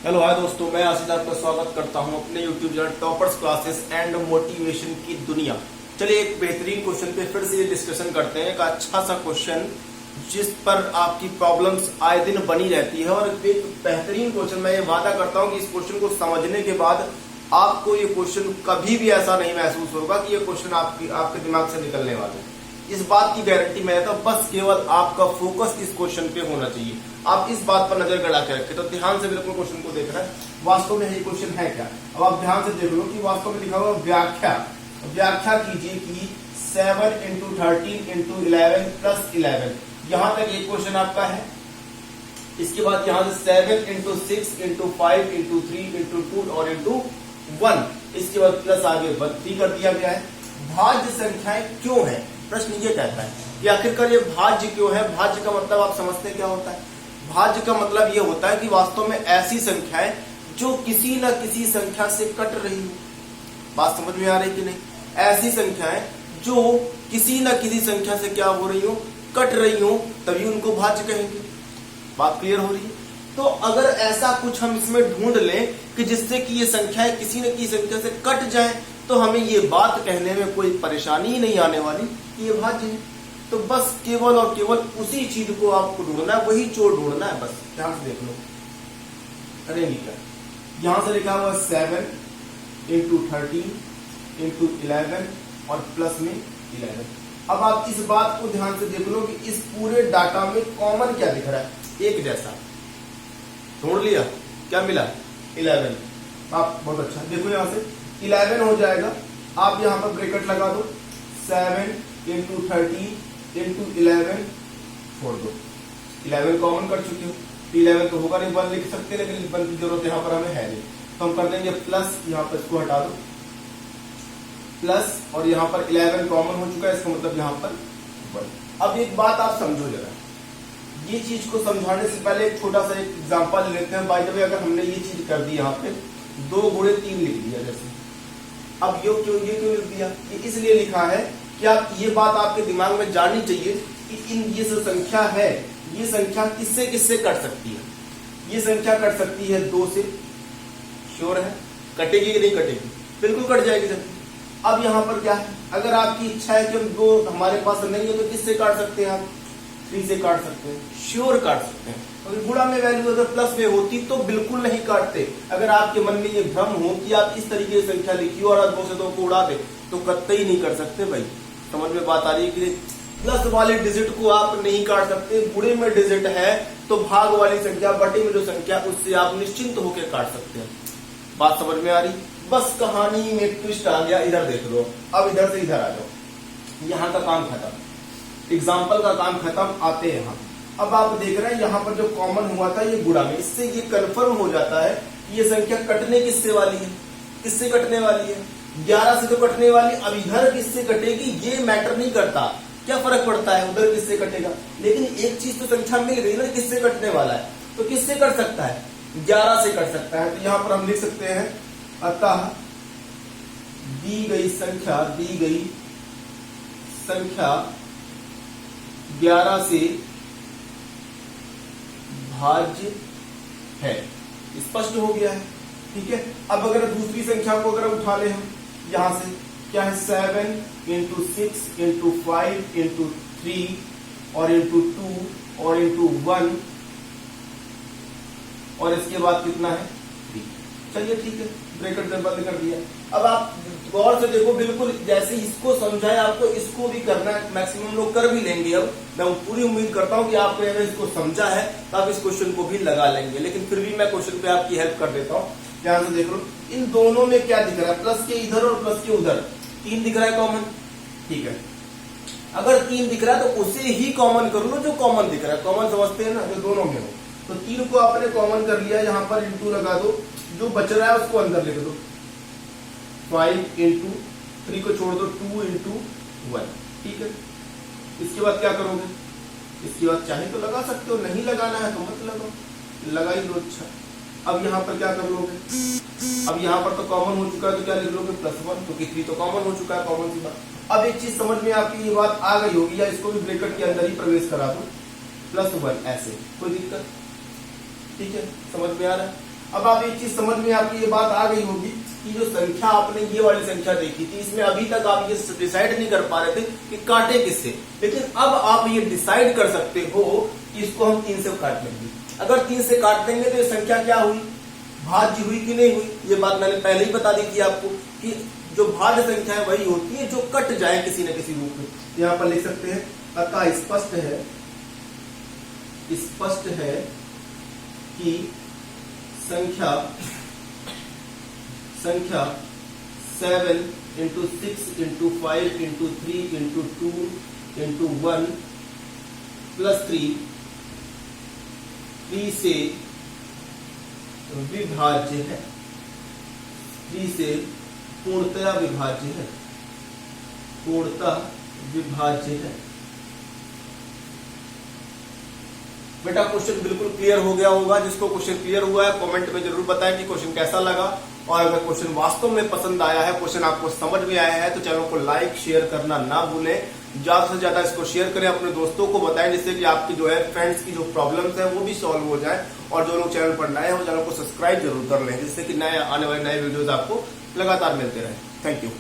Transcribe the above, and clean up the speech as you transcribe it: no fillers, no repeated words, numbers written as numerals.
Hello hi दोस्तों, मैं आशीष आपका स्वागत करता हूं अपने YouTube channel toppers classes and motivation की दुनिया। चलिए एक बेहतरीन क्वेश्चन पे फिर से डिस्कशन करते हैं। एक अच्छा सा क्वेश्चन जिस पर आपकी प्रॉब्लम्स आए दिन बनी रहती है, और एक बेहतरीन क्वेश्चन। मैं ये वादा करता हूं कि इस क्वेश्चन को समझने के बाद आपको ये क्वेश्चन कभी भी ऐसा नहीं महसूस होगा कि ये क्वेश्चन आपके दिमाग से निकलने वाला है। इस बात की गारंटी मैं देता हूं। बस केवल आपका फोकस इस क्वेश्चन पे होना चाहिए। आप इस बात पर नजर गड़ा के रखें। तो ध्यान से बिल्कुल क्वेश्चन को देख रहे हैं, वास्तव में ये क्वेश्चन है क्या। अब आप ध्यान से देख लो कि वास्तव में लिखा हुआ व्याख्या कीजिए कि 7 × 13 × 11 + 11। यहां तक एक क्वेश्चन आपका है। इसके बाद यहां से 7 × 6 × 5 × 3 × 2 और × 1। इसके बाद प्लस आगे 3 कर दिया गया है। भाज्य संख्याएं क्यों है, प्रश्न ये कहता है कि आखिरकार ये भाज्य क्यों है। भाज्य का मतलब आप समझते हैं क्या होता है। भाज्य का मतलब ये होता है कि वास्तव में ऐसी संख्याएं जो किसी न किसी संख्या से कट रही हो। बात समझ में आ रही कि नहीं। ऐसी संख्याएं जो किसी न किसी संख्या से क्या हो रही हो, कट रही हो, तभी उनको भाज्य कहेंगे। बात क्लियर हो रही है। तो अगर ऐसा कुछ हम इसमें ढूंढ लें कि जिससे कि ये संख्याएं किसी न किसी संख्या से कट जाएं, तो हमें ये बात कहने में कोई परेशानी ही नहीं आने वाली कि ये भाज्य है। तो बस केवल और केवल उसी चीज को आपको ढूंढना है, वही चोर ढूंढना है। बस ध्यान से देख लो। अरे लिखा यहां से लिखा हुआ 7 × 13 × 11 और प्लस में 11। अब आप इस बात को ध्यान से देख लो कि इस पूरे डाटा में कॉमन क्या दिख रहा है, एक जैसा। ढूंढ लिया, क्या मिला 11। आप बहुत अच्छा देखो, यहां से 11 हो जाएगा। आप यहां पर ब्रैकेट लगा दो, 7 × 13 × 11 छोड़ दो। 11 कॉमन कर चुके हो, 11 तो होगा नहीं, 1 लिख सकते हैं, लेकिन 1 की जरूरत यहां पर हमें है नहीं। तो हम कर देंगे प्लस, यहां पर इसको हटा दो प्लस, और यहां पर 11 कॉमन हो चुका है, इसका मतलब यहां पर 1। अब एक बात आप समझो जरा, ये चीज को समझाने से पहले एक छोटा सा एक एग्जांपल लेते हैं। बाय द वे, अगर हमने ये चीज कर दी यहाँ पे 2 × 3 लिख दिया जैसे, अब ये क्यों लिख दिया, ये इसलिए लिखा है कि आप ये बात आपके दिमाग में जानी चाहिए कि ये जो संख्या है, ये संख्या किससे किससे कट सकती है। ये संख्या कट सकती है 2 से, श्योर है। कटेगी कि नहीं कटेगी, बिल्कुल कट जाएगी। जब अब यहाँ पर क्या है, अगर आपकी इच्छा है कि हम 2 हमारे पास नहीं है, तो किससे काट सकते हैं आप, 3 से काट सकते हैं, श्योर काट सकते हैं। अगर गुणा में वैल्यू अगर प्लस में होती तो बिल्कुल नहीं काटते। अगर आपके मन में ये भ्रम हो कि आप इस तरीके से संख्या लिखी और 2 से 2 को उड़ा दे, तो कतई नहीं कर सकते। भाई समझ में बात आ रही है कि प्लस वाले डिजिट को आप नहीं काट सकते। गुणे में डिजिट है तो भाग वाली संख्या, बटे में जो संख्या, उससे आप निश्चिंत होकर काट सकते हैं। बात समझ में आ रही। बस कहानी में एक ट्विस्ट आ गया, इधर देख लो। अब इधर से इधर आ जाओ, यहां का काम खत्म, एग्जाम्पल का काम खत्म। आते हैं यहाँ। अब आप देख रहे हैं यहाँ पर जो कॉमन हुआ था ये गुणा में, इससे ये कंफर्म हो जाता है कि ये संख्या कटने किससे वाली है, किससे कटने वाली है, 11 से तो कटने वाली। अब इधर किससे कटेगी ये मैटर नहीं करता, क्या फर्क पड़ता है उधर किससे कटेगा। लेकिन एक चीज तो संख्या मिल गई ना, किससे कटने वाला है, तो किससे कट सकता है, 11 से कट सकता है। तो यहाँ पर हम लिख सकते हैं, अतः दी गई संख्या 11 से भाज्य है। स्पष्ट हो गया है, ठीक है। अब अगर दूसरी संख्या को अगर उठा ले हम, यहां से क्या है, 7 × 6 × 5 × 3 और × 2 और × 1, और इसके बाद कितना है 3। चलिए ठीक है, ब्रैकेट बंद कर दिया। अब आप गौर से देखो, बिल्कुल जैसे इसको समझाए आपको इसको भी करना है। मैक्सिमम लोग कर भी लेंगे। अब मैं पूरी उम्मीद करता हूं कि आपने अगर इसको समझा है तो आप इस क्वेश्चन को भी लगा लेंगे। लेकिन फिर भी मैं क्वेश्चन पे आपकी हेल्प कर देता हूं। ध्यान से देख लो, इन दोनों में क्या दिख रहा है, प्लस के इधर और प्लस के उधर 3 दिख रहा है कॉमन, ठीक है। अगर 3 दिख रहा है तो उसे ही कॉमन कर लो जो कॉमन दिख रहा है। कॉमन समझते हैं ना, जो दोनों में हो। तो 3 को आपने कॉमन कर लिया, यहाँ पर इंटू लगा दो, जो बच रहा है उसको अंदर लिख दो, 5 × 3 को छोड़ दो, 2 × 1, ठीक है। इसके बाद क्या करोगे, इसके बाद चाहे तो लगा सकते हो, नहीं लगाना है तो मत लगाओ, लगा ही लो। अच्छा, अब यहाँ पर क्या कर लोगे, अब यहाँ पर तो कॉमन हो चुका है, तो क्या लिख लोगे, +1, क्योंकि 3 तो कॉमन हो चुका है, कॉमन सी बात। अब एक चीज समझ में आपकी ये बात आ गई होगी, या इसको भी ब्रैकेट के अंदर ही प्रवेश करा दो, +1 ऐसे, कोई दिक्कत, ठीक है, समझ में आ रहा है। अब आप एक चीज समझ में आपकी ये बात आ गई होगी कि जो संख्या आपने ये वाली संख्या देखी थी, इसमें अभी तक आप ये डिसाइड नहीं कर पा रहे थे कि काटे किससे, लेकिन अब आप ये डिसाइड कर सकते हो कि इसको हम 3 से काट लेंगे। अगर 3 से काट देंगे तो ये संख्या क्या हुई, भाज्य हुई कि नहीं हुई। ये बात मैंने पहले ही बता दी थी आपको कि जो भाज्य संख्या है वही होती है जो कट जाए किसी न किसी रूप में। यहां पर लिख सकते हैं, अतः स्पष्ट है कि संख्या 7 into 6 into 5 into 3 into 2 into 1 plus 3 से विभाज्य है, 3 से पूर्णतया विभाज्य है, बेटा क्वेश्चन बिल्कुल क्लियर हो गया होगा। जिसको क्वेश्चन क्लियर हुआ है कमेंट में जरूर बताएं कि क्वेश्चन कैसा लगा, और अगर क्वेश्चन वास्तव में पसंद आया है, क्वेश्चन आपको समझ में आया है, तो चैनल को लाइक शेयर करना ना भूलें। ज्यादा से ज्यादा इसको शेयर करें, अपने दोस्तों को बताएं, जिससे कि आपकी जो है फ्रेंड्स की जो प्रॉब्लम्स है वो भी सॉल्व हो जाए। और जो लोग चैनल पर नए हैं वो चैनल को सब्सक्राइब जरूर कर लें, जिससे कि नए आने वाले नए वीडियोज आपको लगातार मिलते रहे। Thank you.